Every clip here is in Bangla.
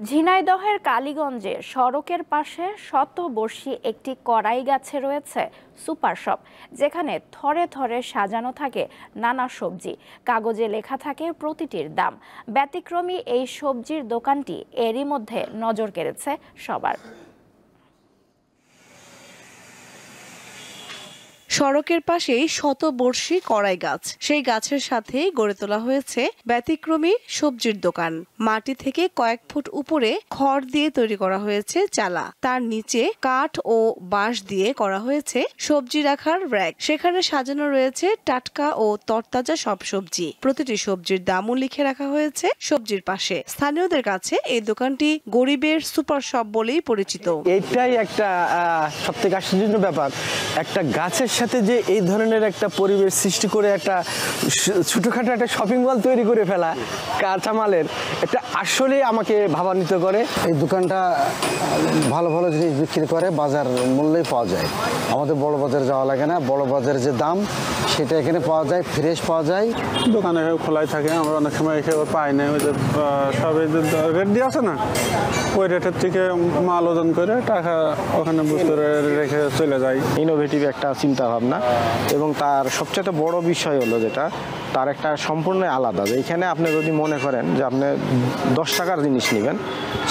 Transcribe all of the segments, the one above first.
ঝিনাইদহের কালীগঞ্জে সড়কের পাশে শতবর্ষী একটি কড়াই গাছে রয়েছে সুপার শপ, যেখানে থরে থরে সাজানো থাকে নানা সবজি। কাগজে লেখা থাকে প্রতিটির দাম। ব্যতিক্রমী এই সবজির দোকানটি এরই মধ্যে নজর কেড়েছে সবার। সড়কের পাশেই শতবর্ষী কড়াই গাছ, সেই গাছের সাথেই গড়ে তোলা হয়েছে ব্যতিক্রমী সবজির দোকান। মাটি থেকে কয়েক ফুট উপরে খড় দিয়ে তৈরি করা হয়েছে চালা, তার নিচে কাঠ ও বাঁশ দিয়ে করা হয়েছে সবজি রাখার র‍্যাক। সেখানে সাজানো রয়েছে টাটকা ও তরতাজা সব সবজি। প্রতিটি সবজির দামও লিখে রাখা হয়েছে সবজির পাশে। স্থানীয়দের কাছে এই দোকানটি গরিবের সুপার শপ বলেই পরিচিত। এটাই একটা সবথেকে আশ্চর্যজনক ব্যাপার, একটা গাছের সাথে যে এই ধরনের একটা পরিবেশ সৃষ্টি করে একটা ছোটখাটো একটা শপিং মল তৈরি করে ফেলা কাঁচামালের, এটা আসলে আমাকে ভাবান্বিত করে। এই দোকানটা ভালো ভালো জিনিস বিক্রি করে, বাজার মূল্যেই পাওয়া যায়। আমাদের বড় বাজারে যাওয়া লাগে না, বড় বাজারে যে দাম সেটা এখানে পাওয়া যায়, ফ্রেশ পাওয়া যায়। দোকানে খোলাই থাকে, আমরা অনেক সময় এসে পাই না। ওই যে সব এই যে রেট দিয়ে আছে না, ওই রেটের থেকে মাল ওজন করে টাকা ওখানে ভিতরে রেখে চলে যায়। ইনোভেটিভ একটা চিন্তা ভাবনা, এবং তার সবচেয়ে বড় বিষয় হলো যেটা তার একটা সম্পূর্ণ আলাদা। এখানে আপনি যদি মনে করেন যে আপনি 10 টাকার জিনিস নেবেন,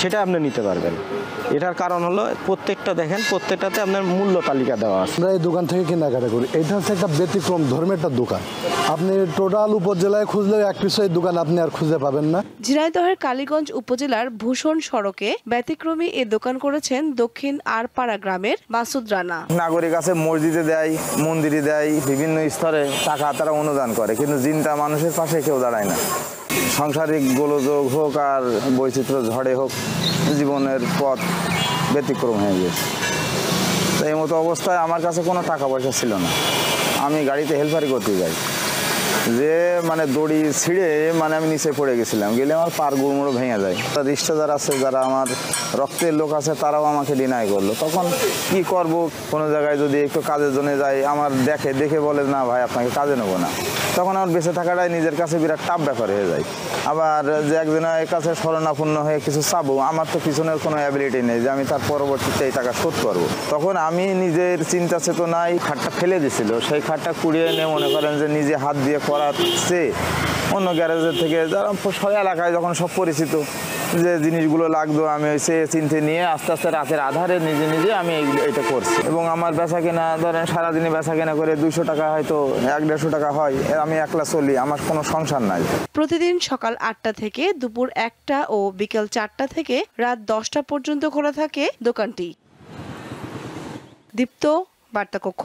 সেটা আপনি নিতে পারবেন। এটার কারণ হলো প্রত্যেকটা দেখেন, প্রত্যেকটাতে আপনার মূল্য তালিকা দেওয়া আছে। আমরা এই দোকান থেকে কেনাকাটা করি। এটা হচ্ছে একটা ব্যতিক্রম ধর্মের একটা দোকান। আপনি টোটাল উপজেলায় খুঁজলেও এক পিছু এই দোকান আপনি আর খুঁজে পাবেন না। ঝিনাইদহের কালীগঞ্জ উপজেলার ভূষণ সড়কে ব্যতিক্রমী এ দোকান করেছেন দক্ষিণ আরপাড়া গ্রামের মাসুদ রানা। নাগরিক আছে, মসজিদে দেয়, মন্দিরে দেয়, বিভিন্ন স্তরে টাকা তারা অনুদান করে, কিন্তু জিনটা মানুষের পাশে কেউ দাঁড়ায় না। সাংসারিক গোলযোগ হোক আর বৈচিত্র্য ঝড়ে হোক, জীবনের পথ ব্যতিক্রম হয়ে গেছে। তো এই মতো অবস্থায় আমার কাছে কোনো টাকা পয়সা ছিল না। আমি গাড়িতে হেল্পারি করতে যাই, যে মানে দড়ি ছিঁড়ে মানে আমি নিচে পড়ে গেছিলাম, গেলে আমার পার গুড়মুড়ো ভেঙে যায়। রিশতেদার আছে, যারা আমার রক্তের লোক আছে, তারাও আমাকে ডিনাই করলো। তখন কি করব, কোনো জায়গায় যদি একটু কাজের জন্য যাই, আমার দেখে বলে না ভাই আপনাকে কাজে নেবো না, তখন আমার বেঁচে থাকাটাই নিজের কাছে বিরাট টাফ ব্যাপার হয়ে যায়। আবার যে একজনের কাছে শরণাপন্ন হয়ে কিছু চাবো, আমার তো পিছনের কোনো অ্যাবিলিটি নেই যে আমি তার পরবর্তীতে এই টাকা শোধ করবো। তখন আমি নিজের চিন্তা চেতনায় খাটটা ফেলে দিছিল, সেই খাটটা কুড়িয়ে এনে মনে করেন যে নিজে হাত দিয়ে করাচ্ছে অন্য গ্যারেজের থেকে, যারা এলাকায় যখন সব পরিচিত যে জিনিসগুলো লাগতো, আমি সে চিনতে নিয়ে আস্তে আস্তে রাতের আধারে নিজে নিজে আমি এটা করছি। এবং আমার বেচা কেনা ধরেন সারাদিনে বেচা কেনা করে 200 টাকা, হয়তো 100-150 টাকা হয়। আমি একলা চলি, আমার কোনো সংসার নাই। প্রতিদিন সকাল 8টা থেকে দুপুর 1টা ও বিকেল 4টা থেকে রাত 10টা পর্যন্ত খোলা থাকে দোকানটি। দীপ্ত, বার্তা কক্ষ।